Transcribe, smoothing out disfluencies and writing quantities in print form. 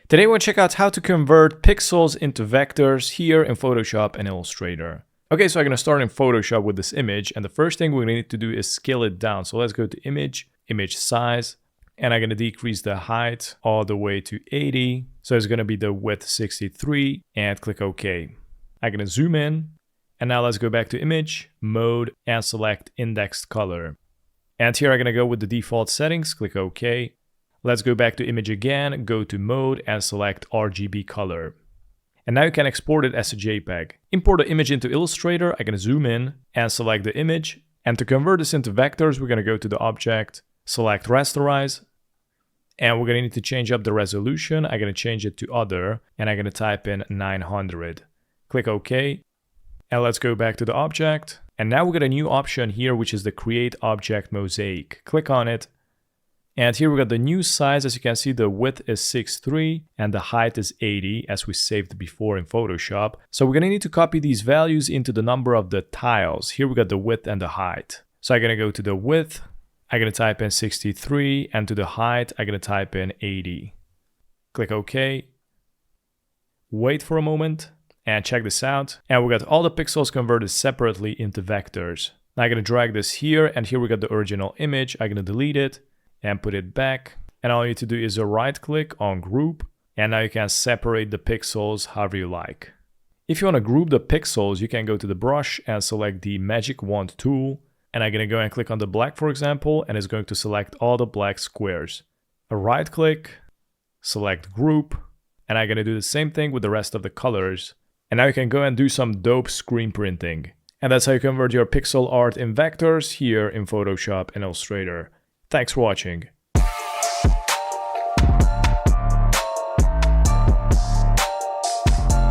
Today we'll check out how to convert pixels into vectors here in Photoshop and Illustrator. Okay, so I'm gonna start in Photoshop with this image, and the first thing we're gonna need to do is scale it down. So let's go to Image, Image Size, and I'm gonna decrease the height all the way to 80. So it's gonna be the width 63, and click OK. I'm gonna zoom in, and now let's go back to Image, Mode, and select Indexed Color. And here I'm gonna go with the default settings, click OK. Let's go back to Image again, go to Mode, and select RGB Color. And now you can export it as a JPEG. Import the image into Illustrator, I'm gonna zoom in, and select the image. And to convert this into vectors, we're gonna go to the object, select Rasterize, and we're gonna need to change up the resolution. I'm gonna change it to Other, and I'm gonna type in 900. Click OK, and let's go back to the object. And now we got a new option here, which is the Create Object Mosaic. Click on it. And here we got the new size. As you can see, the width is 6.3 and the height is 80, as we saved before in Photoshop. So we're gonna need to copy these values into the number of the tiles. Here we got the width and the height. So I'm gonna go to the width, I'm gonna type in 63, and to the height, I'm gonna type in 80. Click OK. Wait for a moment. And check this out. And we got all the pixels converted separately into vectors. Now I'm gonna drag this here, and here we got the original image. I'm gonna delete it and put it back. And all you need to do is a right click on Group. And now you can separate the pixels however you like. If you wanna group the pixels, you can go to the brush and select the Magic Wand tool. And I'm gonna go and click on the black, for example, and it's going to select all the black squares. A right click, select Group. And I'm gonna do the same thing with the rest of the colors. And now you can go and do some dope screen printing. And that's how you convert your pixel art in vectors here in Photoshop and Illustrator. Thanks for watching.